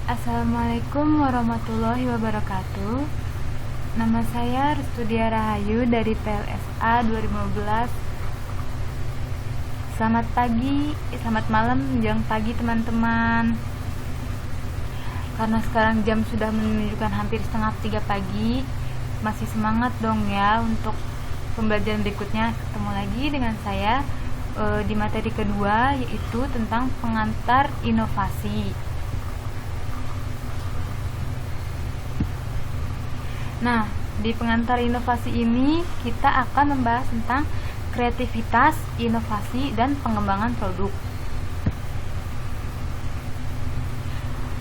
Assalamualaikum warahmatullahi wabarakatuh. Nama saya Restudia Rahayu dari PLSA 2015. Selamat pagi, selamat malam, menjelang pagi teman-teman. Karena sekarang jam sudah menunjukkan hampir setengah 3 pagi, masih semangat dong ya untuk pembelajaran berikutnya. Ketemu lagi dengan saya di materi kedua, yaitu tentang pengantar inovasi. Nah, di pengantar inovasi ini kita akan membahas tentang kreativitas, inovasi, dan pengembangan produk.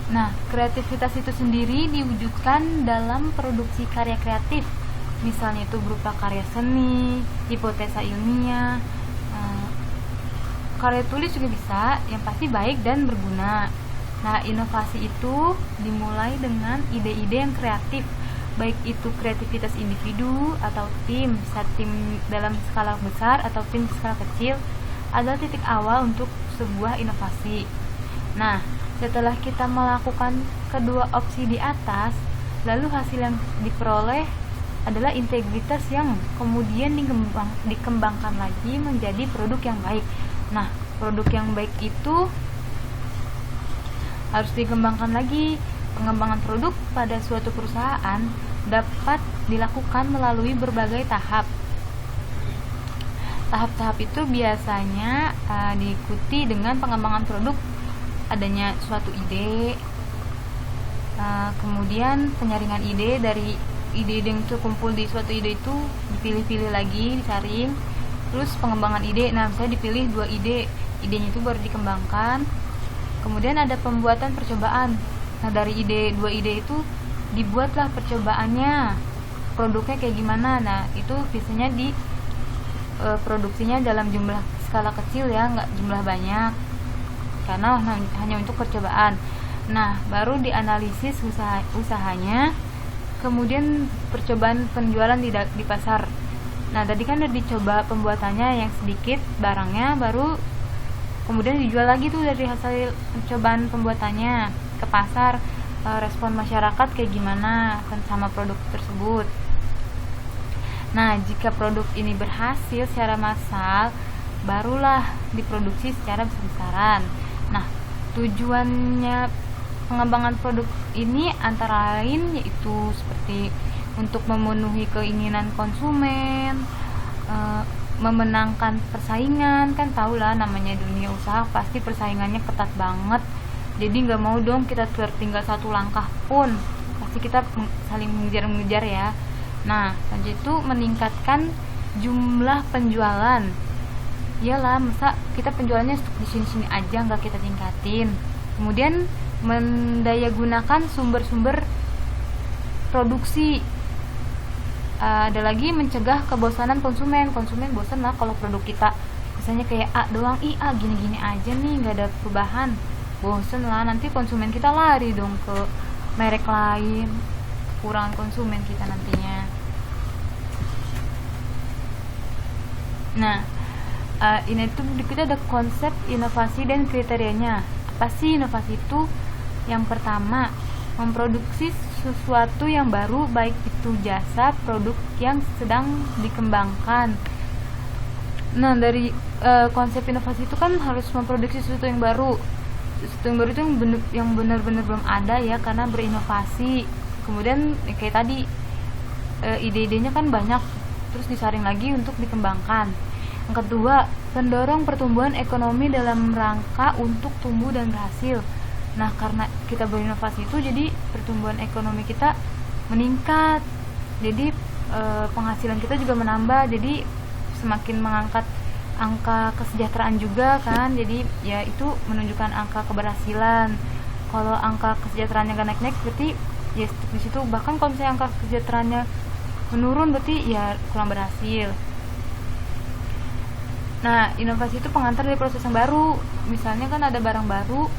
Nah, kreativitas itu sendiri diwujudkan dalam produksi karya kreatif, misalnya itu berupa karya seni, hipotesa ilmiah, karya tulis juga bisa, yang pasti baik dan berguna. Nah, inovasi itu dimulai dengan ide-ide yang kreatif, baik itu kreativitas individu atau tim, bisa tim dalam skala besar atau tim skala kecil, adalah titik awal untuk sebuah inovasi. Nah, setelah kita melakukan kedua opsi di atas, lalu hasil yang diperoleh adalah integritas yang kemudian dikembangkan lagi menjadi produk yang baik. Nah, produk yang baik itu harus dikembangkan lagi. Pengembangan produk pada suatu perusahaan dapat dilakukan melalui berbagai tahap. Tahap-tahap itu biasanya diikuti dengan pengembangan produk, adanya suatu ide, kemudian penyaringan ide. Dari ide-ide yang terkumpul di suatu ide itu dipilih-pilih lagi, disaring, terus pengembangan ide. Nah, misalnya dipilih 2 ide, idenya itu baru dikembangkan. Kemudian ada pembuatan percobaan. Nah, dari 2 ide itu dibuatlah percobaannya, produknya kayak gimana. Nah, itu biasanya di produksinya dalam jumlah skala kecil ya, nggak jumlah banyak, karena hanya untuk percobaan. Nah, baru dianalisis usahanya, kemudian percobaan penjualan di pasar. Nah, tadi kan udah dicoba pembuatannya yang sedikit barangnya, baru kemudian dijual lagi tuh dari hasil percobaan pembuatannya ke pasar. Respon masyarakat kayak gimana kan sama produk tersebut. Nah, jika produk ini berhasil secara massal, barulah diproduksi secara besar-besaran. Nah, tujuannya pengembangan produk ini antara lain yaitu seperti untuk memenuhi keinginan konsumen, memenangkan persaingan. Kan tahulah namanya dunia usaha, pasti persaingannya ketat banget. Jadi nggak mau dong kita tertinggal satu langkah pun, pasti kita saling mengejar ya. Nah, lanjut itu meningkatkan jumlah penjualan. Iyalah, masa kita penjualannya di sini-sini aja nggak kita tingkatin. Kemudian mendayagunakan sumber-sumber produksi. Ada lagi mencegah kebosanan konsumen. Konsumen bosan lah kalau produk kita misalnya kayak A doang, A gini-gini aja nih, nggak ada perubahan. Bosen lah, nanti konsumen kita lari dong ke merek lain, kekurangan konsumen kita nantinya. Nah, ini tuh kita ada konsep inovasi dan kriterianya. Apa sih inovasi itu? Yang pertama, memproduksi sesuatu yang baru, baik itu jasa, produk yang sedang dikembangkan. Nah, dari konsep inovasi itu kan harus memproduksi sesuatu yang baru. Sesuatu yang baru itu yang benar-benar belum ada ya, karena berinovasi. Kemudian kayak tadi ide-idenya kan banyak, terus disaring lagi untuk dikembangkan. Yang kedua, pendorong pertumbuhan ekonomi dalam rangka untuk tumbuh dan berhasil. Nah, karena kita berinovasi itu, jadi pertumbuhan ekonomi kita meningkat, jadi penghasilan kita juga menambah, jadi semakin mengangkat angka kesejahteraan juga kan. Jadi ya itu menunjukkan angka keberhasilan. Kalau angka kesejahteraannya gak naik-naik, berarti ya di situ. Bahkan kalau misalnya angka kesejahteraannya menurun, berarti ya kurang berhasil. Nah, inovasi itu pengantar dari proses yang baru. Misalnya kan ada barang baru,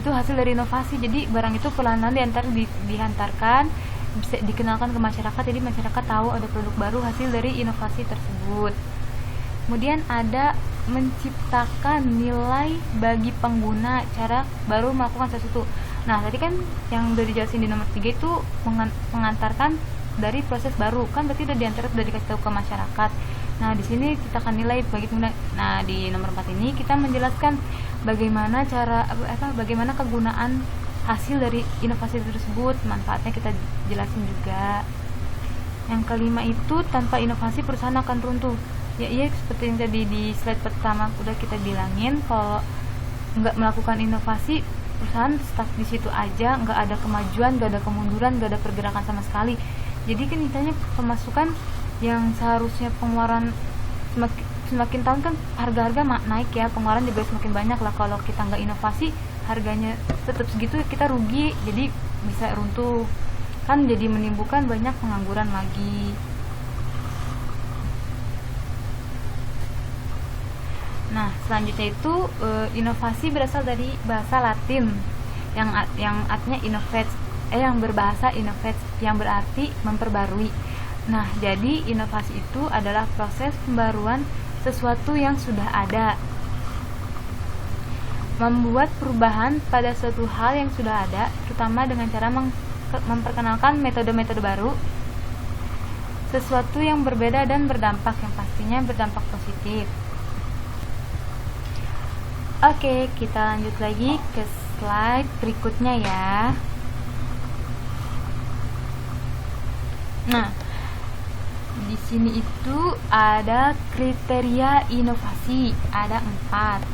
itu hasil dari inovasi. Jadi barang itu perlahan-lahan dihantarkan, bisa dikenalkan ke masyarakat. Jadi masyarakat tahu ada produk baru hasil dari inovasi tersebut. Kemudian ada menciptakan nilai bagi pengguna, cara baru melakukan sesuatu. Nah, tadi kan yang udah dijelasin di nomor 3 itu mengantarkan dari proses baru, kan berarti udah diantar, udah dikasih tahu ke masyarakat. Nah, di sini kita akan nilai bagaimana. Nah, di nomor 4 ini kita menjelaskan bagaimana bagaimana kegunaan hasil dari inovasi tersebut, manfaatnya kita jelasin juga. Yang kelima itu, tanpa inovasi perusahaan akan runtuh. Ya iya, seperti yang tadi di slide pertama udah kita bilangin, kalau nggak melakukan inovasi, perusahaan stuck di situ aja, nggak ada kemajuan, nggak ada kemunduran, nggak ada pergerakan sama sekali. Jadi kan misalnya pemasukan yang seharusnya pengeluaran semakin tahun kan harga-harga naik ya, pengeluaran juga semakin banyak lah. Kalau kita nggak inovasi, harganya tetap segitu, kita rugi, jadi bisa runtuh kan, jadi menimbulkan banyak pengangguran lagi. Nah, selanjutnya itu inovasi berasal dari bahasa Latin yang artinya innovate, yang berbahasa innovate, yang berarti memperbarui. Nah, jadi inovasi itu adalah proses pembaruan sesuatu yang sudah ada, membuat perubahan pada suatu hal yang sudah ada, terutama dengan cara memperkenalkan metode-metode baru, sesuatu yang berbeda dan berdampak, yang pastinya berdampak positif. Oke, kita lanjut lagi ke slide berikutnya ya. Nah, di sini itu ada kriteria inovasi, ada 4.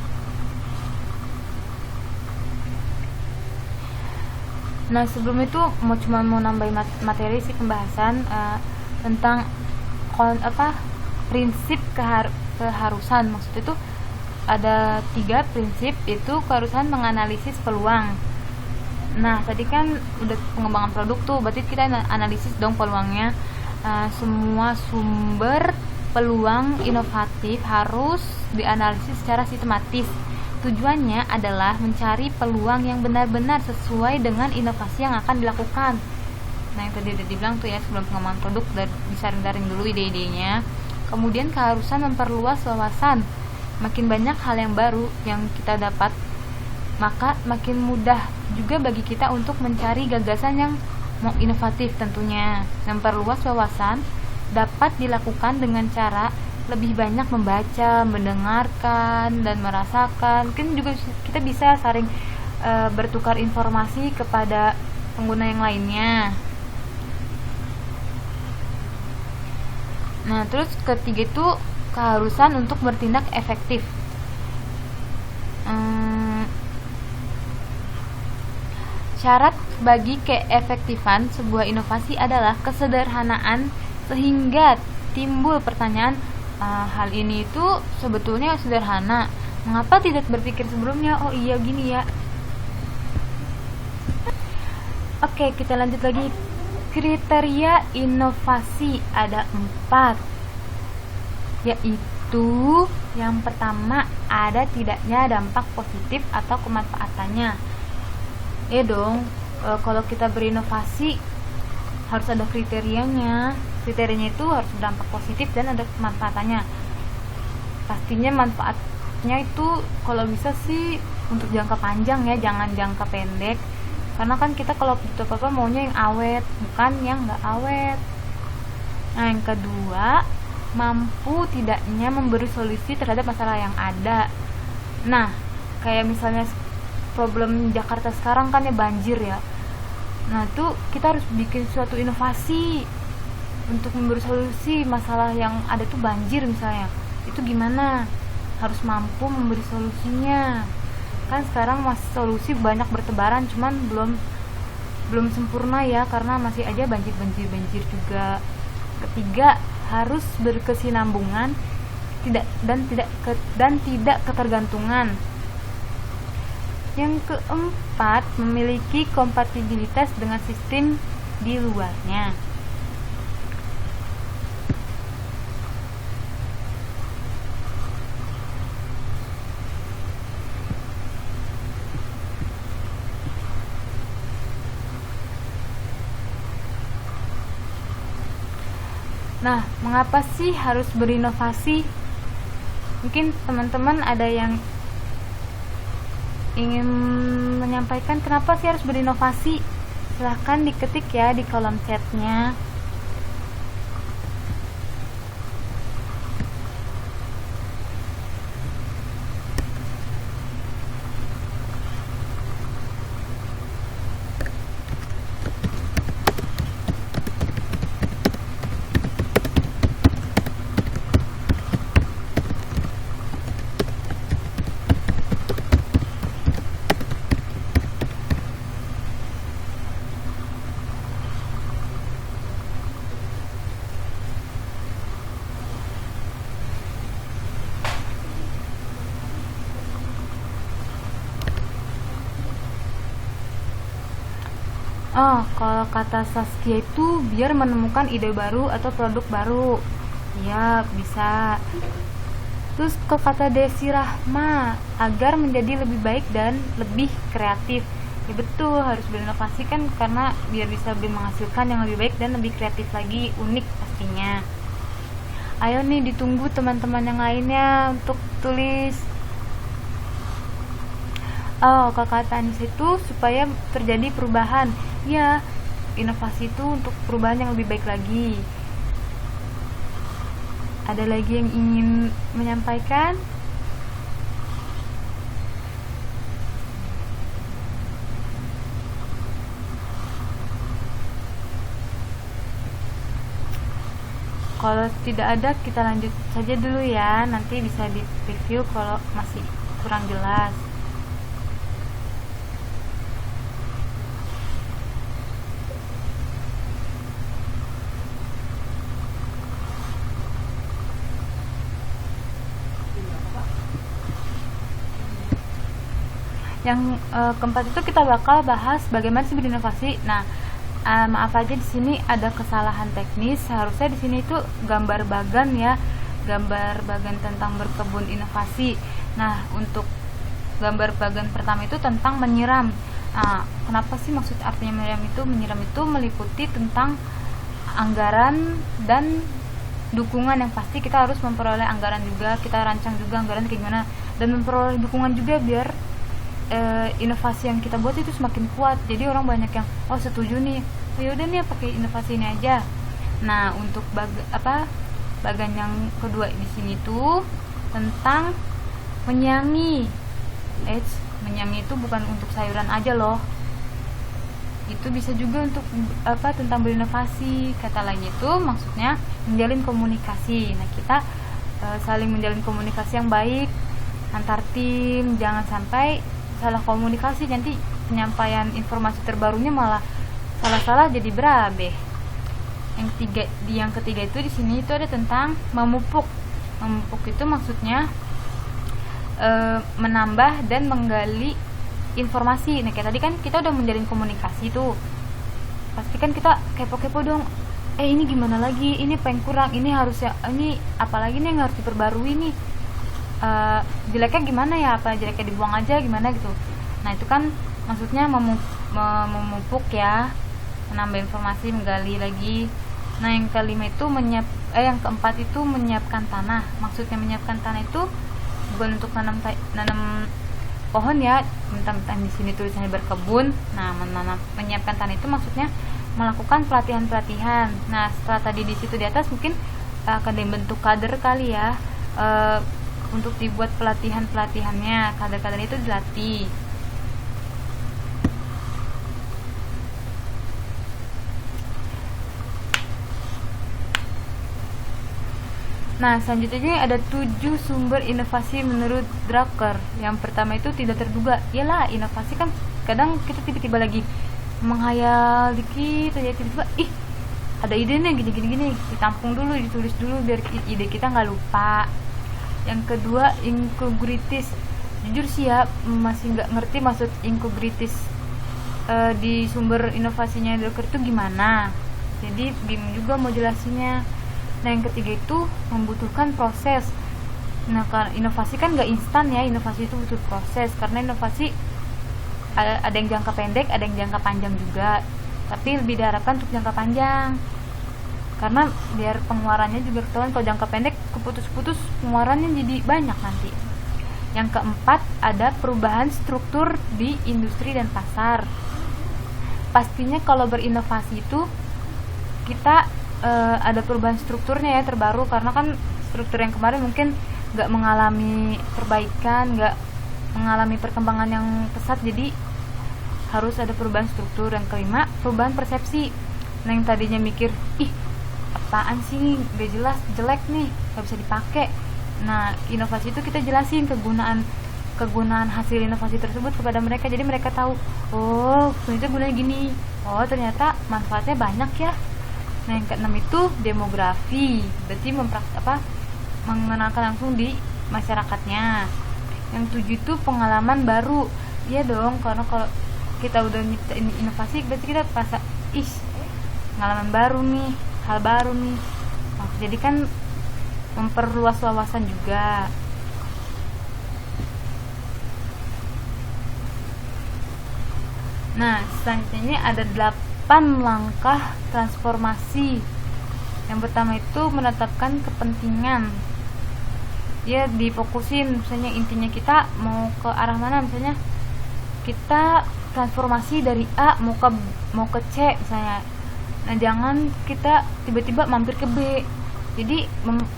Nah, sebelum itu mau nambahin materi sih pembahasan tentang prinsip keharusan. Maksud itu ada 3 prinsip, itu keharusan menganalisis peluang. Nah, tadi kan udah pengembangan produk tuh, berarti kita analisis dong peluangnya. Semua sumber peluang inovatif harus dianalisis secara sistematis. Tujuannya adalah mencari peluang yang benar-benar sesuai dengan inovasi yang akan dilakukan. Nah, yang tadi udah dibilang tuh ya, sebelum pengembangan produk udah disaring-saring dulu ide-idenya. Kemudian keharusan memperluas wawasan. Makin banyak hal yang baru yang kita dapat, maka makin mudah juga bagi kita untuk mencari gagasan yang inovatif tentunya. Memperluas wawasan dapat dilakukan dengan cara lebih banyak membaca, mendengarkan, dan merasakan. Kan juga kita bisa saling bertukar informasi kepada pengguna yang lainnya. Nah, terus ketiga itu keharusan untuk bertindak efektif. Syarat bagi keefektifan sebuah inovasi adalah kesederhanaan, sehingga timbul pertanyaan, hal ini itu sebetulnya sederhana, mengapa tidak berpikir sebelumnya? Oh iya gini ya. Oke, kita lanjut lagi. Kriteria inovasi ada 4, yaitu yang pertama, ada tidaknya dampak positif atau kemanfaatannya. Ya dong, kalau kita berinovasi harus ada kriterianya. Kriterianya itu harus berdampak positif dan ada kemanfaatannya. Pastinya manfaatnya itu kalau bisa sih untuk jangka panjang ya, jangan jangka pendek. Karena kan kita kalau butuh apa-apa maunya yang awet, bukan yang nggak awet. Nah, yang kedua, mampu tidaknya memberi solusi terhadap masalah yang ada. Nah, kayak misalnya problem Jakarta sekarang kan ya banjir ya. Nah, itu kita harus bikin suatu inovasi untuk memberi solusi masalah yang ada tuh banjir misalnya. Itu gimana? Harus mampu memberi solusinya. Kan sekarang masih solusi banyak bertebaran, cuman belum sempurna ya, karena masih aja banjir juga. Ketiga, harus berkesinambungan dan tidak ketergantungan. Yang keempat, memiliki kompatibilitas dengan sistem di luarnya. Nah, mengapa sih harus berinovasi? Mungkin teman-teman ada yang ingin menyampaikan kenapa sih harus berinovasi. Silahkan diketik ya di kolom chatnya. Oh, kalau kata Saskia itu biar menemukan ide baru atau produk baru. Ya, bisa. Terus kalau kata Desi Rahma, agar menjadi lebih baik dan lebih kreatif. Ya betul, harus berinovasi kan karena biar bisa lebih menghasilkan yang lebih baik dan lebih kreatif lagi, unik pastinya. Ayo nih ditunggu teman-teman yang lainnya untuk tulis. Oh, kata Anissa itu supaya terjadi perubahan. Ya, inovasi itu untuk perubahan yang lebih baik lagi. Ada lagi yang ingin menyampaikan? Kalau tidak ada, kita lanjut saja dulu ya. Nanti bisa di review kalau masih kurang jelas. Yang keempat itu kita bakal bahas bagaimana sih berinovasi. Nah, maaf aja di sini ada kesalahan teknis. Harusnya di sini itu gambar bagan ya, gambar bagan tentang berkebun inovasi. Nah, untuk gambar bagan pertama itu tentang menyiram. Nah, kenapa sih maksud artinya menyiram itu? Menyiram itu meliputi tentang anggaran dan dukungan. Yang pasti kita harus memperoleh anggaran juga, kita rancang juga anggaran kayak gimana, dan memperoleh dukungan juga biar inovasi yang kita buat itu semakin kuat. Jadi orang banyak yang setuju nih, yaudah nih pakai inovasi ini aja. Nah, untuk bagan yang kedua di sini tuh tentang menyiangi. Menyiangi itu bukan untuk sayuran aja loh, itu bisa juga untuk tentang berinovasi. Kata lain itu maksudnya menjalin komunikasi. Nah, kita saling menjalin komunikasi yang baik antar tim, jangan sampai salah komunikasi, nanti penyampaian informasi terbarunya malah salah-salah jadi berabe. Yang ketiga itu di sini itu ada tentang memupuk. Memupuk itu maksudnya menambah dan menggali informasi. Nah, kayak tadi kan kita udah menjalin komunikasi tuh, pasti kan kita kepo-kepo dong. Ini gimana lagi? Ini apa yang kurang? Ini harusnya ini apalagi nih yang harus diperbarui nih? Jeleknya gimana ya, apa jeleknya dibuang aja gimana gitu. Nah, itu kan maksudnya memupuk ya, menambah informasi, menggali lagi. Nah, yang kelima itu yang keempat itu menyiapkan tanah. Maksudnya menyiapkan tanah itu bukan untuk nanam pohon ya, mentang-mentang di sini tulisannya berkebun. Nah, menyiapkan tanah itu maksudnya melakukan pelatihan-pelatihan. Nah, setelah tadi di situ di atas mungkin akan dibentuk kader kali ya, untuk dibuat pelatihannya, kader-kader itu dilatih. Nah, selanjutnya ada 7 sumber inovasi menurut Drucker. Yang pertama itu tidak terduga. Iyalah, inovasi kan kadang kita tiba-tiba lagi menghayal dikit aja, tiba-tiba ada ide nih gini, ditampung dulu, ditulis dulu biar ide kita nggak lupa. Yang kedua, inkogritis. Jujur sih ya, masih nggak ngerti maksud inkogritis di sumber inovasinya Drucker itu gimana. Jadi bingung juga mau jelasinnya. Nah, yang ketiga itu membutuhkan proses. Nah, karena inovasi kan nggak instan ya, inovasi itu butuh proses. Karena inovasi ada yang jangka pendek, ada yang jangka panjang juga. Tapi lebih diharapkan untuk jangka panjang, karena biar pengeluarannya juga ketahuan. Kalau jangka pendek keputus-putus, pengeluarannya jadi banyak nanti. Yang keempat, ada perubahan struktur di industri dan pasar. Pastinya kalau berinovasi itu kita ada perubahan strukturnya ya, terbaru, karena kan struktur yang kemarin mungkin nggak mengalami perbaikan, nggak mengalami perkembangan yang pesat, jadi harus ada perubahan struktur. Yang kelima, perubahan persepsi. Nah, yang tadinya mikir, ih apaan sih nih, gak jelas, jelek nih, gak bisa dipakai. Nah, inovasi itu kita jelasin kegunaan hasil inovasi tersebut kepada mereka, jadi mereka tahu, oh ternyata gunanya gini, oh ternyata manfaatnya banyak ya. Nah, yang keenam itu demografi, berarti mengenalkan langsung di masyarakatnya. Yang tujuh itu pengalaman baru. Iya dong, karena kalau kita udah nyiptain inovasi, berarti kita merasa pengalaman baru nih, hal baru nih. Jadi kan memperluas wawasan juga. Nah, selanjutnya ada 8 langkah transformasi. Yang pertama itu menetapkan kepentingan. Ya, difokusin, misalnya intinya kita mau ke arah mana, misalnya kita transformasi dari A mau ke C misalnya. Nah, jangan kita tiba-tiba mampir ke B, jadi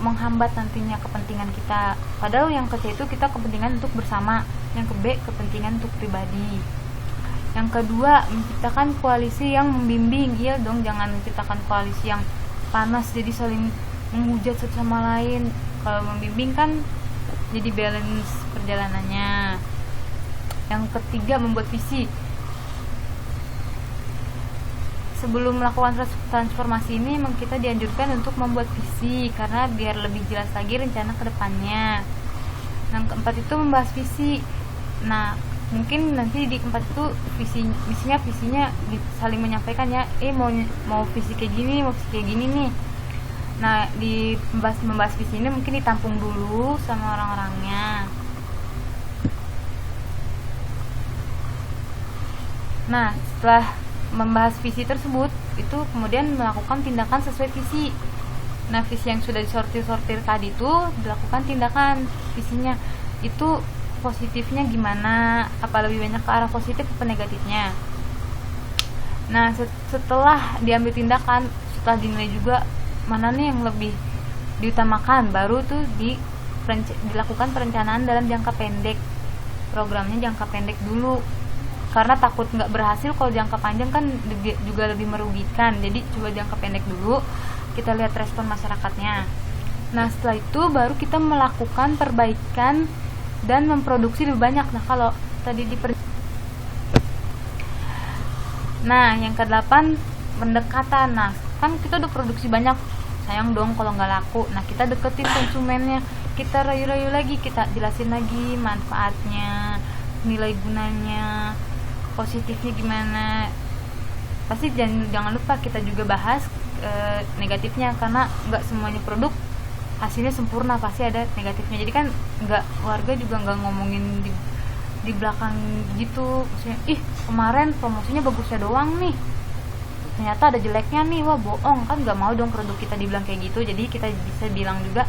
menghambat nantinya kepentingan kita. Padahal yang ke C itu kita kepentingan untuk bersama, yang ke B kepentingan untuk pribadi. Yang kedua, menciptakan koalisi yang membimbing. Iya dong, jangan menciptakan koalisi yang panas jadi saling menghujat satu sama lain. Kalau membimbing kan jadi balance perjalanannya. Yang ketiga, membuat visi. Sebelum melakukan transformasi ini, memang kita dianjurkan untuk membuat visi, karena biar lebih jelas lagi rencana ke depannya. Yang keempat itu membahas visi. Nah, mungkin nanti di keempat itu visinya saling menyampaikan ya, mau visi kayak gini, mau visi kayak gini nih. Nah, di membahas visi ini mungkin ditampung dulu sama orang-orangnya. Nah, setelah membahas visi tersebut, itu kemudian melakukan tindakan sesuai visi. Nah, visi yang sudah disortir tadi itu dilakukan tindakan visinya. Itu positifnya gimana, apa lebih banyak ke arah positif atau negatifnya. Nah, setelah diambil tindakan, setelah dinilai juga mana nih yang lebih diutamakan, baru tuh dilakukan perencanaan dalam jangka pendek. Programnya jangka pendek dulu, karena takut nggak berhasil kalau jangka panjang kan juga lebih merugikan. Jadi coba jangka pendek dulu, kita lihat respon masyarakatnya. Nah, setelah itu baru kita melakukan perbaikan dan memproduksi lebih banyak. Nah, kalau tadi Nah, yang ke-8, pendekatan. Nah, kan kita udah produksi banyak, sayang dong kalau nggak laku. Nah, kita deketin konsumennya, kita rayu-rayu lagi, kita jelasin lagi manfaatnya, nilai gunanya, positifnya gimana. Pasti jangan lupa kita juga bahas negatifnya, karena nggak semuanya produk hasilnya sempurna, pasti ada negatifnya. Jadi kan warga juga nggak ngomongin di belakang gitu, maksudnya kemarin promosinya bagusnya doang nih, ternyata ada jeleknya nih, wah bohong. Kan nggak mau dong produk kita dibilang kayak gitu. Jadi kita bisa bilang juga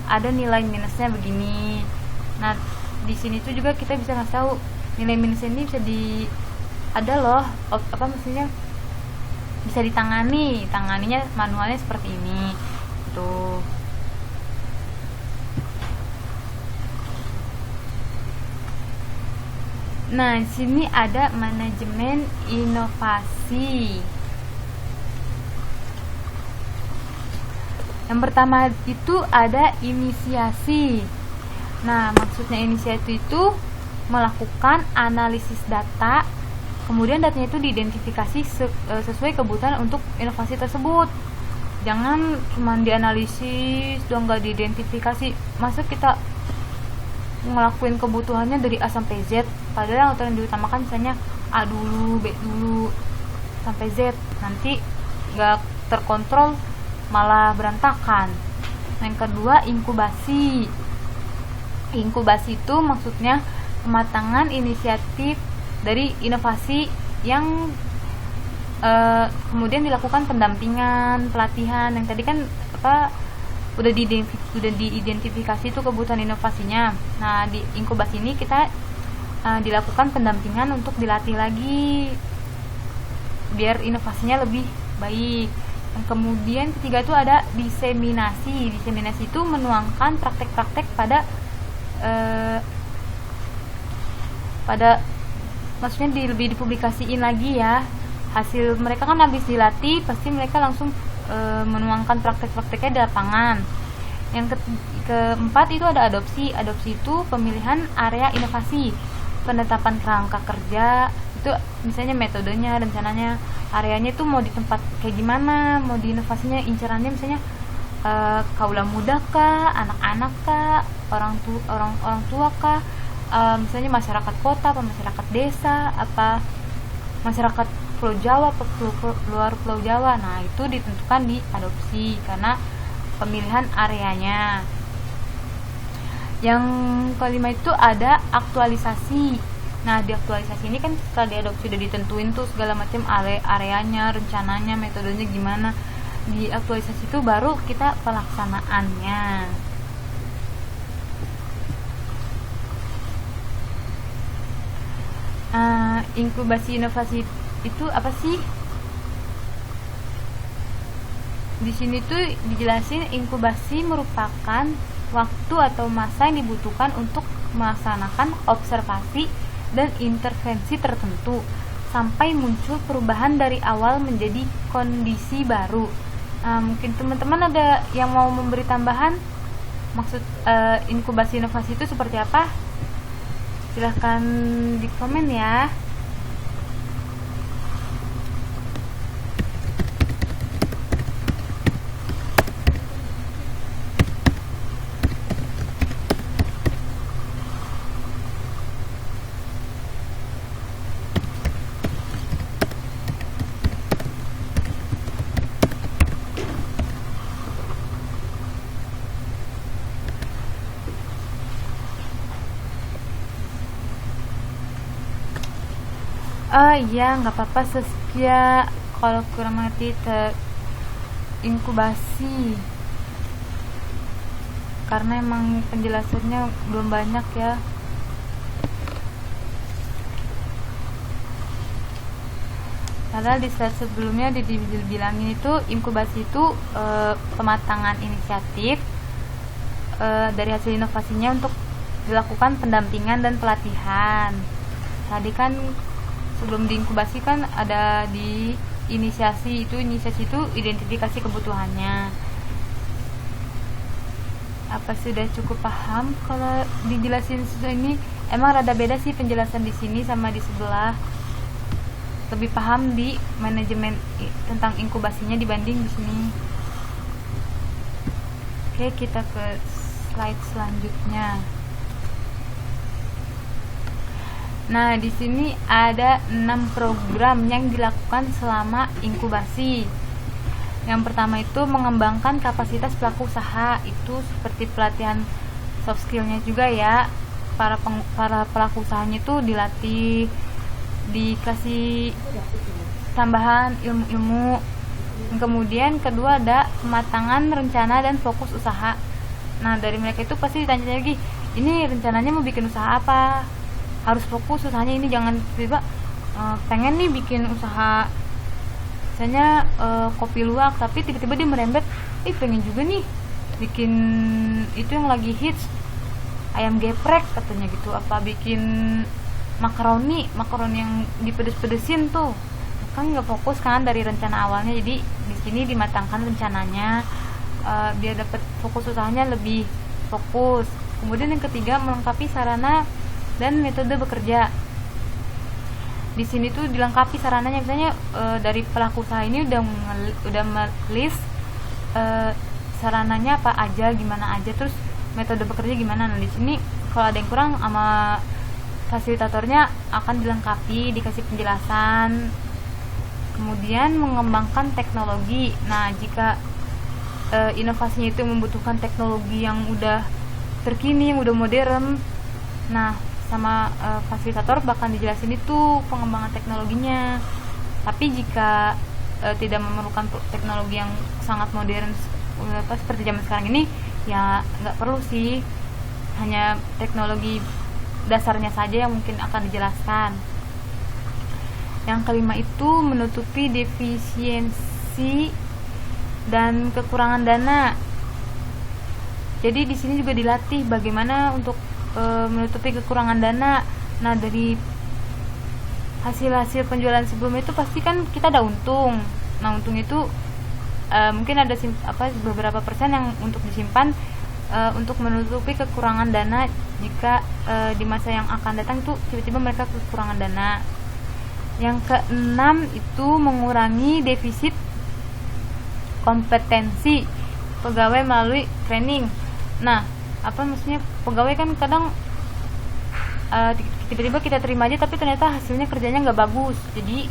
ada nilai minusnya begini. Nah, di sini tuh juga kita bisa ngasih tahu nilai minusnya ini ada loh, maksudnya bisa tanganinya manualnya seperti ini tuh. Nah, di sini ada manajemen inovasi. Yang pertama itu ada inisiasi. Nah, maksudnya inisiasi itu melakukan analisis data, kemudian datanya itu diidentifikasi sesuai kebutuhan untuk inovasi tersebut. Jangan cuma dianalisis doang, nggak diidentifikasi. Masa kita ngelakuin kebutuhannya dari A sampai Z, padahal yang diutamakan misalnya A dulu, B dulu sampai Z, nanti nggak terkontrol, malah berantakan. Yang kedua, inkubasi. Inkubasi itu maksudnya kematangan inisiatif dari inovasi yang kemudian dilakukan pendampingan, pelatihan. Yang tadi kan udah diidentifikasi itu kebutuhan inovasinya. Nah, di inkubasi ini kita dilakukan pendampingan untuk dilatih lagi biar inovasinya lebih baik. Dan kemudian ketiga itu ada diseminasi. Diseminasi itu menuangkan praktek-praktek pada maksudnya lebih dipublikasiin lagi ya. Hasil mereka kan habis dilatih, pasti mereka langsung menuangkan praktek-prakteknya di lapangan. Yang keempat itu ada adopsi. Adopsi itu pemilihan area inovasi, penetapan kerangka kerja, itu misalnya metodenya, rencananya, areanya itu mau di tempat kayak gimana, mau di inovasinya, incerannya misalnya kaula muda kah, anak-anak kah, orang tua kah, misalnya masyarakat kota apa masyarakat desa, apa masyarakat Pulau Jawa atau luar Pulau Jawa. Nah, itu ditentukan di adopsi karena pemilihan areanya. Yang kelima itu ada aktualisasi. Nah, di aktualisasi ini kan setelah diadopsi sudah ditentuin tuh segala macam areanya, rencananya, metodenya gimana. Di aktualisasi itu baru kita pelaksanaannya. Inkubasi inovasi itu apa sih? Di sini tuh dijelasin inkubasi merupakan waktu atau masa yang dibutuhkan untuk melaksanakan observasi dan intervensi tertentu sampai muncul perubahan dari awal menjadi kondisi baru. Mungkin teman-teman ada yang mau memberi tambahan maksud inkubasi inovasi itu seperti apa? Silahkan di komen ya. Iya, nggak apa-apa Saskia kalau kurang ngerti inkubasi, karena emang penjelasannya belum banyak ya. Padahal di slide sebelumnya dibilangin itu inkubasi itu pematangan inisiatif dari hasil inovasinya untuk dilakukan pendampingan dan pelatihan. Tadi kan sebelum diinkubasi kan ada di inisiasi itu identifikasi kebutuhannya. Apa sudah cukup paham? Kalau dijelasin ini emang rada beda sih penjelasan di sini sama di sebelah. Lebih paham di manajemen tentang inkubasinya dibanding di sini. Oke, kita ke slide selanjutnya. Nah, di sini ada 6 program yang dilakukan selama inkubasi. Yang pertama itu mengembangkan kapasitas pelaku usaha, itu seperti pelatihan soft skillnya juga ya. Para pelaku usahanya itu dilatih, dikasih tambahan ilmu-ilmu. Kemudian kedua ada pematangan rencana dan fokus usaha. Nah, dari mereka itu pasti ditanya lagi, ini rencananya mau bikin usaha apa? Harus fokus usahanya ini, jangan tiba-tiba pengen nih bikin usaha misalnya kopi luwak, tapi tiba-tiba dia merembet pengen juga nih bikin itu yang lagi hits ayam geprek katanya gitu, apa bikin makaroni yang dipedes-pedesin tuh kan nggak fokus kan dari rencana awalnya. Jadi di sini dimatangkan rencananya biar dapat fokus usahanya lebih fokus. Kemudian yang ketiga melengkapi sarana dan metode bekerja. Di sini tuh dilengkapi sarananya, misalnya dari pelaku usaha ini udah list sarananya apa aja, gimana aja, terus metode bekerja gimana. Nah, di sini kalau ada yang kurang sama fasilitatornya akan dilengkapi, dikasih penjelasan. Kemudian mengembangkan teknologi. Nah, jika inovasinya itu membutuhkan teknologi yang udah terkini, yang udah modern, nah sama fasilitator bahkan dijelasin itu pengembangan teknologinya. Tapi jika tidak memerlukan teknologi yang sangat modern seperti zaman sekarang ini ya nggak perlu sih, hanya teknologi dasarnya saja yang mungkin akan dijelaskan. Yang kelima itu menutupi defisiensi dan kekurangan dana. Jadi di sini juga dilatih bagaimana untuk menutupi kekurangan dana. Nah, dari hasil penjualan sebelumnya itu pasti kan kita ada untung. Nah, untung itu mungkin ada beberapa persen yang untuk disimpan untuk menutupi kekurangan dana jika di masa yang akan datang itu tiba-tiba mereka kekurangan dana. Yang keenam itu mengurangi defisit kompetensi pegawai melalui training. Nah, apa maksudnya, pegawai kan kadang tiba-tiba kita terima aja tapi ternyata hasilnya kerjanya nggak bagus. Jadi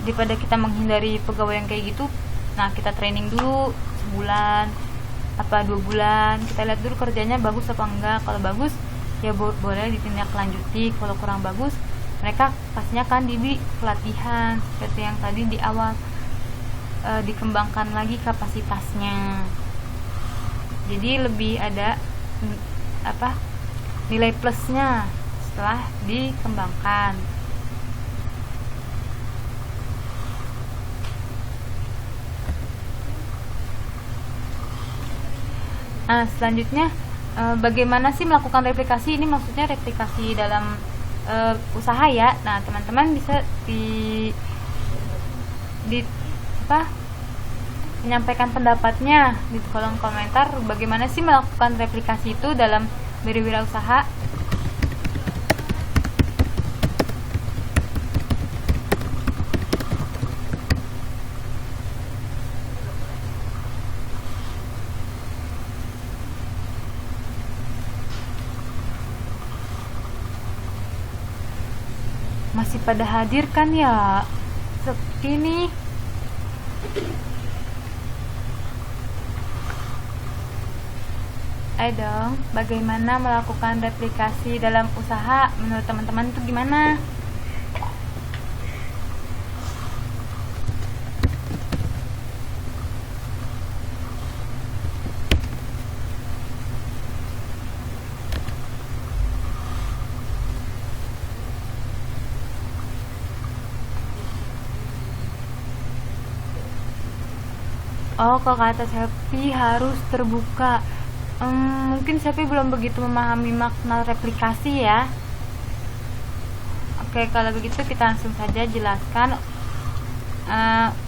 daripada kita menghindari pegawai yang kayak gitu, nah kita training dulu sebulan 2 bulan, kita lihat dulu kerjanya bagus apa enggak. Kalau bagus ya boleh ditindaklanjuti, kalau kurang bagus mereka pastinya kan diberi pelatihan seperti yang tadi di awal, dikembangkan lagi kapasitasnya. Jadi lebih ada nilai plusnya setelah dikembangkan. Nah, selanjutnya bagaimana sih melakukan replikasi? Ini maksudnya replikasi dalam usaha ya. Nah, teman-teman bisa menyampaikan pendapatnya di kolom komentar, bagaimana sih melakukan replikasi itu dalam berwirausaha. Masih pada hadir kan ya? Seperti nih. Ayo dong, bagaimana melakukan replikasi dalam usaha? Menurut teman-teman itu gimana? Oh, kalau kata Seppi harus terbuka. Mungkin Seppi belum begitu memahami makna replikasi ya. Oke, kalau begitu kita langsung saja jelaskan.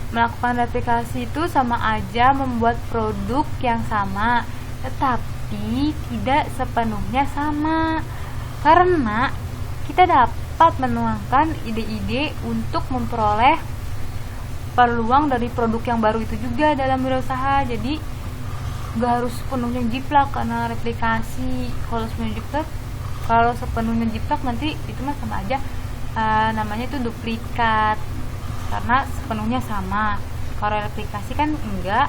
Melakukan replikasi itu sama aja membuat produk yang sama, tetapi tidak sepenuhnya sama, karena kita dapat menuangkan ide-ide untuk memperoleh peluang dari produk yang baru itu juga dalam berusaha. Jadi gak harus sepenuhnya jiplak karena replikasi. Kalau sepenuhnya jiplak nanti itu mah sama aja, namanya itu duplikat karena sepenuhnya sama. Kalau replikasi kan enggak.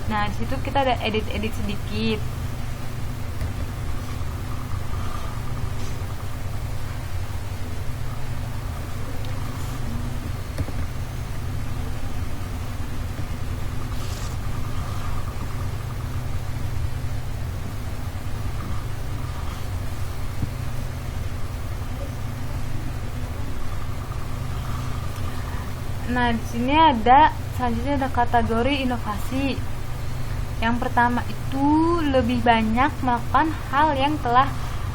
Nah, disitu kita ada edit sedikit. Nah, di sini selanjutnya ada kategori inovasi. Yang pertama itu lebih banyak melakukan hal yang telah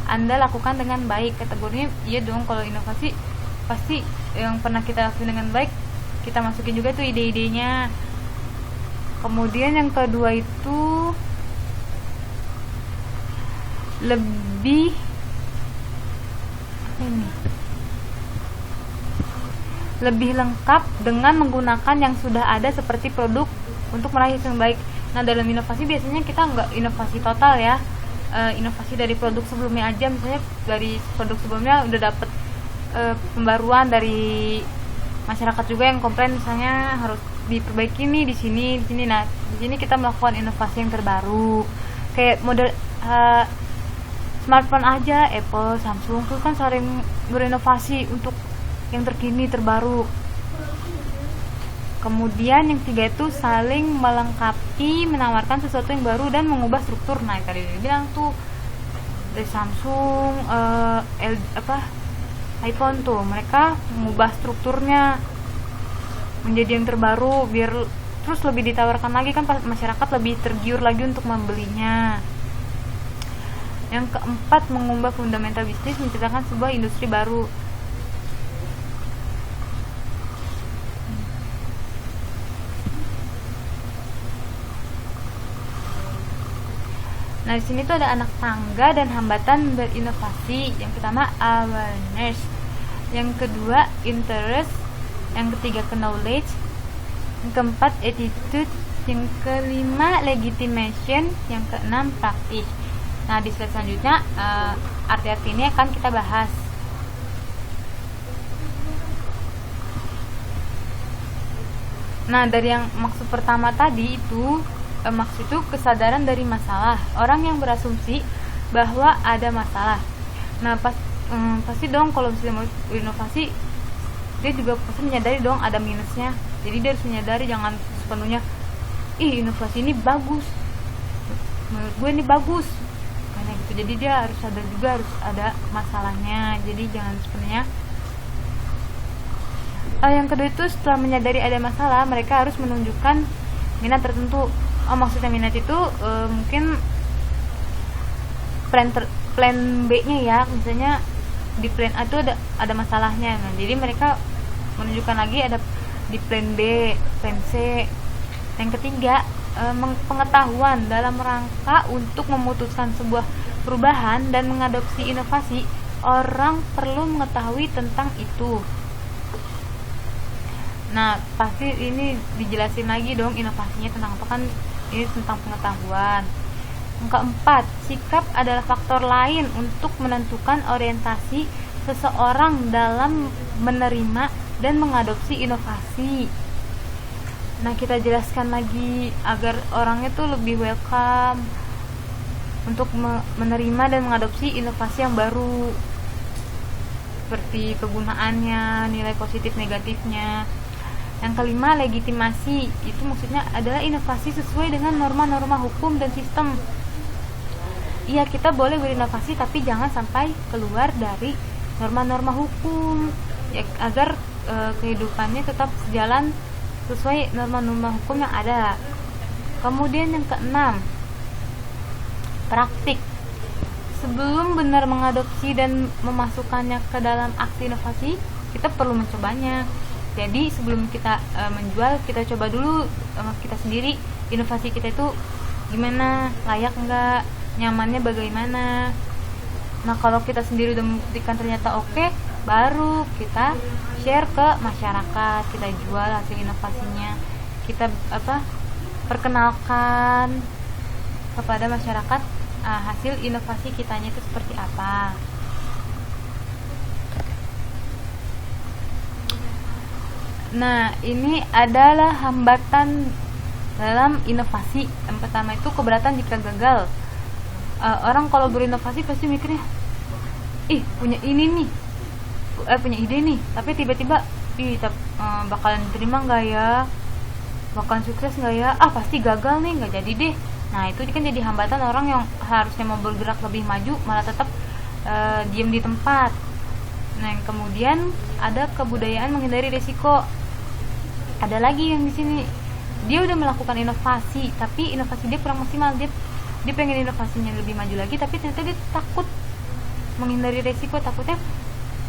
Anda lakukan dengan baik. Kategorinya iya dong, kalau inovasi pasti yang pernah kita lakukan dengan baik kita masukin juga tuh ide-idenya. Kemudian yang kedua itu lebih lengkap dengan menggunakan yang sudah ada seperti produk untuk meraih hasil yang baik. Nah, dalam inovasi biasanya kita nggak inovasi total ya, inovasi dari produk sebelumnya aja. Misalnya dari produk sebelumnya udah dapet pembaruan dari masyarakat juga yang komplain, misalnya harus diperbaiki nih di sini. Nah, di sini kita melakukan inovasi yang terbaru. Kayak model smartphone aja, Apple, Samsung tuh kan sering berinovasi untuk yang terkini terbaru. Kemudian yang ketiga itu saling melengkapi, menawarkan sesuatu yang baru dan mengubah struktur. Nah tadi dibilang tuh dari Samsung, iPhone tuh mereka mengubah strukturnya menjadi yang terbaru biar terus lebih ditawarkan lagi, kan masyarakat lebih tergiur lagi untuk membelinya. Yang keempat, mengubah fundamental bisnis, menciptakan sebuah industri baru. Nah, di sini tuh ada anak tangga dan hambatan berinovasi. Yang pertama awareness, yang kedua interest, yang ketiga knowledge, yang keempat attitude, yang kelima legitimation, yang keenam practice. Nah, di slide selanjutnya arti-arti ini akan kita bahas. Nah, dari yang maksud pertama tadi itu maksud itu kesadaran dari masalah. Orang yang berasumsi bahwa ada masalah. Nah, pasti dong kalau misalnya mau inovasi, dia juga pasti menyadari dong ada minusnya. Jadi dia harus menyadari, jangan sepenuhnya inovasi ini bagus, menurut gue ini bagus karena gitu. Jadi dia harus sadar juga harus ada masalahnya. Jadi jangan sepenuhnya. Yang kedua itu setelah menyadari ada masalah, mereka harus menunjukkan minat tertentu. Maksudnya minat itu mungkin plan B-nya ya, misalnya di plan A itu ada masalahnya. Nah, jadi mereka menunjukkan lagi ada di plan B, plan C. Yang ketiga, pengetahuan dalam rangka untuk memutuskan sebuah perubahan dan mengadopsi inovasi, orang perlu mengetahui tentang itu. Nah, pasti ini dijelasin lagi dong inovasinya tentang apa, kan ini tentang pengetahuan. Yang keempat, sikap adalah faktor lain untuk menentukan orientasi seseorang dalam menerima dan mengadopsi inovasi. Nah, kita jelaskan lagi agar orangnya tuh lebih welcome untuk menerima dan mengadopsi inovasi yang baru, seperti kegunaannya, nilai positif negatifnya. Yang kelima, legitimasi. Itu maksudnya adalah inovasi sesuai dengan norma-norma hukum dan sistem. Iya, kita boleh berinovasi tapi jangan sampai keluar dari norma-norma hukum ya, agar kehidupannya tetap sejalan sesuai norma-norma hukum yang ada. Kemudian yang keenam, praktik. Sebelum benar mengadopsi dan memasukkannya ke dalam aksi inovasi, kita perlu mencobanya. Jadi sebelum kita menjual, kita coba dulu kita sendiri inovasi kita itu gimana, layak enggak, nyamannya bagaimana. Nah, kalau kita sendiri udah membuktikan ternyata oke, baru kita share ke masyarakat, kita jual hasil inovasinya, kita perkenalkan kepada masyarakat hasil inovasi kitanya itu seperti apa. Nah, ini adalah hambatan dalam inovasi. Yang pertama itu keberatan jika gagal. Orang kalau berinovasi pasti mikirnya, punya ini nih, punya ide nih, tapi tiba-tiba, bakalan diterima nggak ya, bakalan sukses nggak ya, pasti gagal nih, nggak jadi deh. Nah, itu kan jadi hambatan orang yang harusnya mau bergerak lebih maju, malah tetap diam di tempat. Nah, kemudian ada kebudayaan menghindari risiko. Ada lagi yang di sini dia udah melakukan inovasi, tapi inovasi dia kurang maksimal. Dia pengen inovasinya lebih maju lagi, tapi ternyata dia takut menghindari risiko, takutnya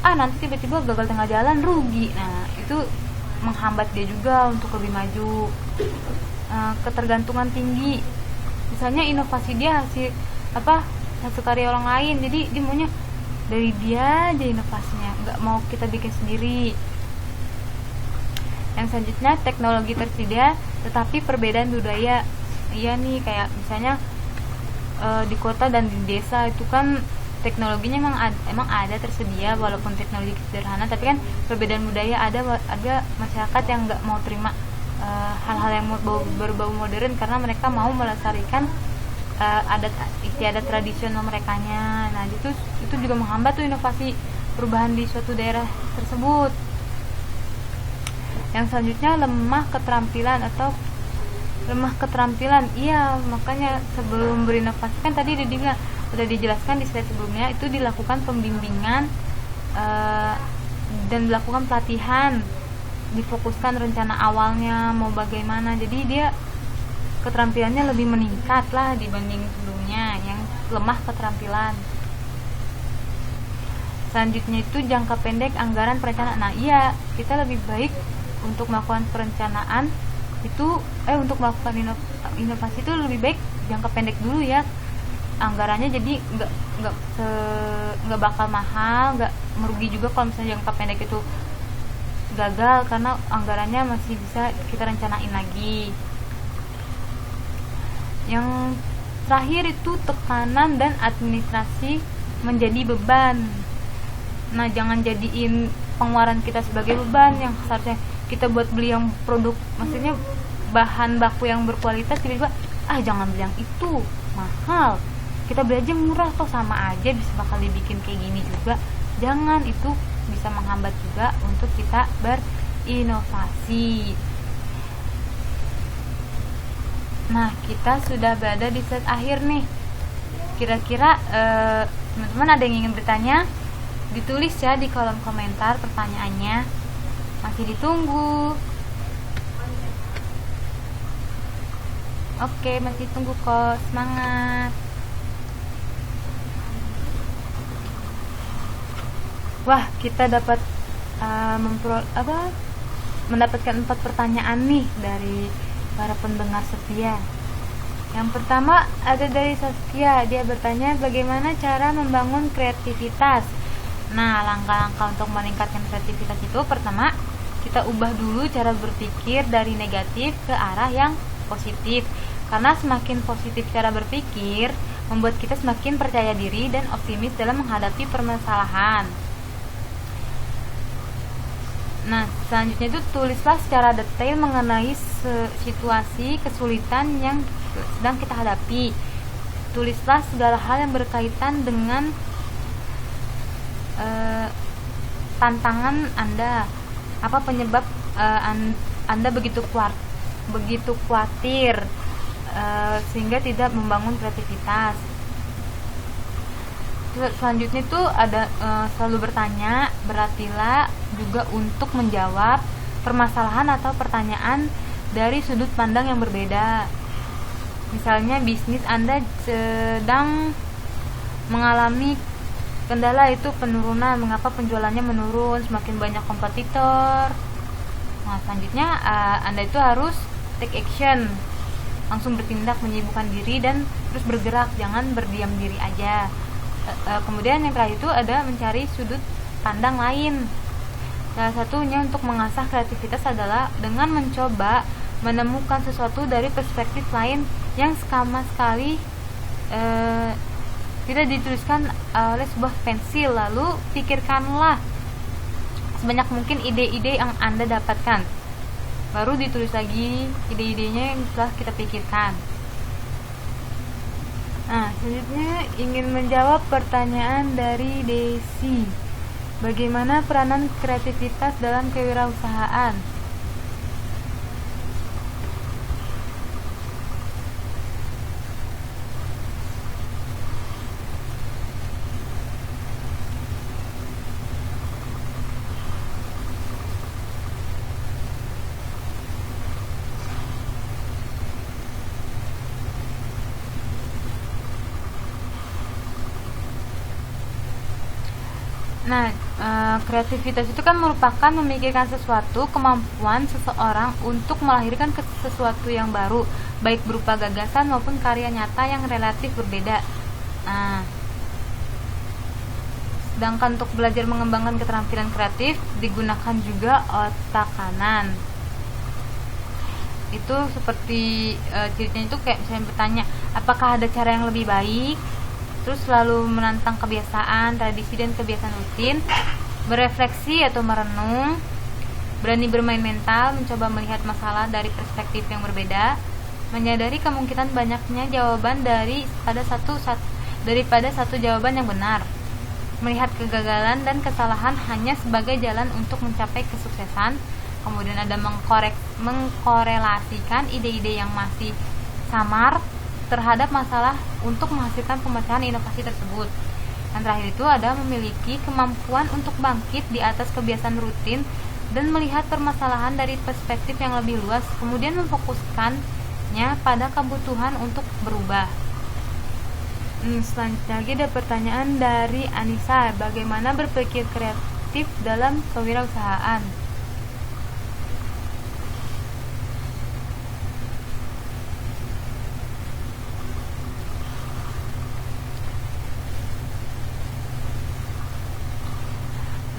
nanti tiba-tiba gagal tengah jalan, rugi. Nah, itu menghambat dia juga untuk lebih maju. Ketergantungan tinggi, misalnya inovasi dia hasil karya orang lain, jadi dia maunya dari dia aja inovasinya, nggak mau kita bikin sendiri. Yang selanjutnya, teknologi tersedia tetapi perbedaan budaya. Iya nih, kayak misalnya di kota dan di desa itu kan teknologinya emang ada tersedia, walaupun teknologi sederhana, tapi kan perbedaan budaya ada masyarakat yang nggak mau terima hal-hal yang berbau modern karena mereka mau melestarikan adat istiadat tradisional merekanya. Nah, itu juga menghambat tuh inovasi perubahan di suatu daerah tersebut. Yang selanjutnya lemah keterampilan. Iya, makanya sebelum berinovasi kan tadi udah dijelaskan di slide sebelumnya, itu dilakukan pembimbingan dan dilakukan pelatihan, difokuskan rencana awalnya mau bagaimana, jadi dia keterampilannya lebih meningkat lah dibanding sebelumnya yang lemah keterampilan. Selanjutnya itu jangka pendek anggaran perencanaan. Nah iya, kita lebih baik untuk melakukan perencanaan itu untuk melakukan inovasi itu lebih baik jangka pendek dulu ya anggarannya, jadi nggak bakal mahal, nggak merugi juga kalau misalnya jangka pendek itu gagal, karena anggarannya masih bisa kita rencanain lagi. Yang terakhir itu tekanan dan administrasi menjadi beban. Nah, jangan jadiin pengeluaran kita sebagai beban yang seharusnya kita buat beli yang produk, maksudnya bahan baku yang berkualitas, tiba-tiba jangan beli yang itu mahal, kita beli aja murah, toh sama aja bisa bakal dibikin kayak gini juga. Jangan, itu bisa menghambat juga untuk kita berinovasi. Nah, kita sudah berada di slide akhir nih. Kira-kira teman-teman ada yang ingin bertanya? Ditulis ya di kolom komentar pertanyaannya. Masih ditunggu. Oke, masih tunggu kok. Semangat. Wah, kita dapat mendapatkan 4 pertanyaan nih dari para pendengar setia. Yang pertama ada dari Saskia, dia bertanya bagaimana cara membangun kreativitas. Nah, langkah-langkah untuk meningkatkan kreativitas itu, pertama kita ubah dulu cara berpikir dari negatif ke arah yang positif, karena semakin positif cara berpikir membuat kita semakin percaya diri dan optimis dalam menghadapi permasalahan. Nah, selanjutnya itu tulislah secara detail mengenai situasi kesulitan yang sedang kita hadapi. Tulislah segala hal yang berkaitan dengan tantangan Anda. Apa penyebab Anda begitu khawatir sehingga tidak membangun kreativitas. Selanjutnya itu ada selalu bertanya, berlatihlah juga untuk menjawab permasalahan atau pertanyaan dari sudut pandang yang berbeda. Misalnya bisnis Anda sedang mengalami kendala, itu penurunan, mengapa penjualannya menurun, semakin banyak kompetitor. Nah, selanjutnya Anda itu harus take action, langsung bertindak, menyibukkan diri dan terus bergerak, jangan berdiam diri aja. Kemudian yang terakhir itu ada mencari sudut pandang lain. Salah satunya untuk mengasah kreativitas adalah dengan mencoba menemukan sesuatu dari perspektif lain yang sama sekali tidak dituliskan oleh sebuah pensil. Lalu pikirkanlah sebanyak mungkin ide-ide yang Anda dapatkan, baru ditulis lagi ide-idenya yang telah kita pikirkan. Nah, selanjutnya ingin menjawab pertanyaan dari Desi. Bagaimana peranan kreativitas dalam kewirausahaan? Nah, kreativitas itu kan merupakan memikirkan sesuatu, kemampuan seseorang untuk melahirkan sesuatu yang baru, baik berupa gagasan maupun karya nyata yang relatif berbeda. Nah, sedangkan untuk belajar mengembangkan keterampilan kreatif digunakan juga otak kanan. Itu seperti ceritanya itu kayak misalnya bertanya, apakah ada cara yang lebih baik? Terus selalu menantang kebiasaan, tradisi, dan kebiasaan rutin, berefleksi atau merenung, berani bermain mental, mencoba melihat masalah dari perspektif yang berbeda, menyadari kemungkinan banyaknya jawaban daripada satu jawaban yang benar, melihat kegagalan dan kesalahan hanya sebagai jalan untuk mencapai kesuksesan, Kemudian ada mengkorelasikan ide-ide yang masih samar terhadap masalah untuk menghasilkan pemecahan inovasi tersebut. Yang terakhir itu ada memiliki kemampuan untuk bangkit di atas kebiasaan rutin dan melihat permasalahan dari perspektif yang lebih luas, kemudian memfokuskannya pada kebutuhan untuk berubah. Selanjutnya lagi ada pertanyaan dari Anissa, bagaimana berpikir kreatif dalam kewirausahaan?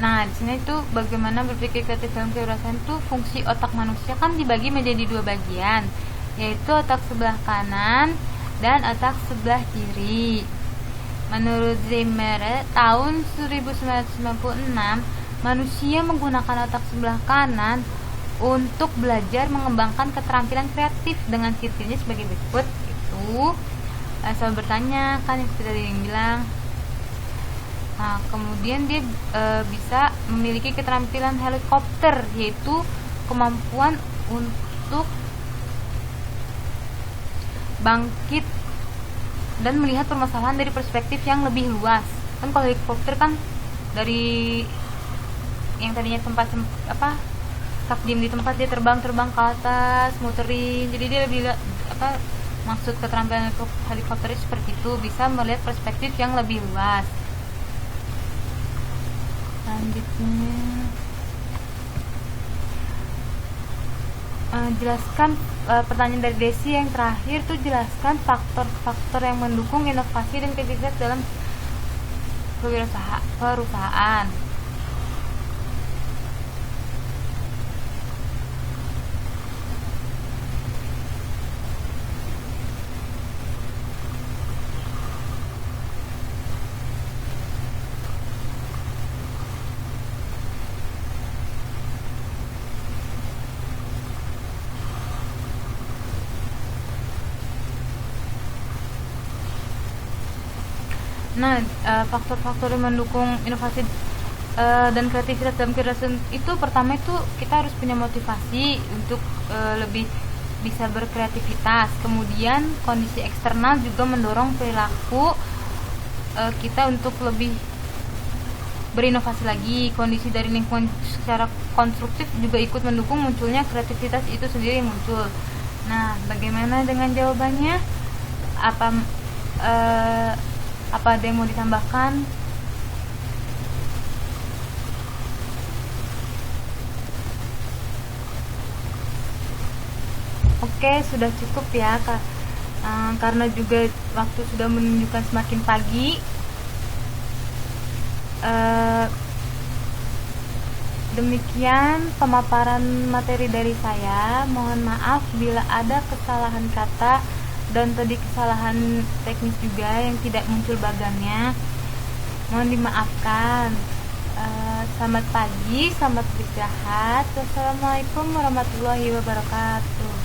Nah, di sini itu bagaimana berpikir kreatif dalam kewirausahaan itu fungsi otak manusia kan dibagi menjadi dua bagian, yaitu otak sebelah kanan dan otak sebelah kiri. Menurut Zimmer, tahun 1996, manusia menggunakan otak sebelah kanan untuk belajar mengembangkan keterampilan kreatif dengan ciri-cirinya sebagai berikut. Itu saya bertanya kan yang seperti yang bilang. Nah, kemudian dia bisa memiliki keterampilan helikopter, yaitu kemampuan untuk bangkit dan melihat permasalahan dari perspektif yang lebih luas. Kan kalau helikopter kan dari yang tadinya tempat stuck diam di tempat, dia terbang ke atas, muterin. Jadi dia lebih maksud keterampilan helikopter seperti itu, bisa melihat perspektif yang lebih luas. Selanjutnya jelaskan pertanyaan dari Desi yang terakhir tuh, jelaskan faktor-faktor yang mendukung inovasi dan kreativitas dalam perusahaan. Nah, faktor-faktor yang mendukung inovasi dan kreativitas dalam kewirausahaan itu, pertama itu kita harus punya motivasi untuk lebih bisa berkreativitas. Kemudian kondisi eksternal juga mendorong perilaku kita untuk lebih berinovasi lagi. Kondisi dari lingkungan secara konstruktif juga ikut mendukung munculnya kreativitas itu sendiri muncul. Nah, bagaimana dengan jawabannya? Apa ada yang mau ditambahkan? Oke, sudah cukup ya, Kak. Karena juga waktu sudah menunjukkan semakin pagi. Demikian pemaparan materi dari saya. Mohon maaf bila ada kesalahan kata dan tadi kesalahan teknis juga yang tidak muncul bagannya, mohon dimaafkan. Selamat pagi, selamat beristirahat. Wassalamualaikum warahmatullahi wabarakatuh.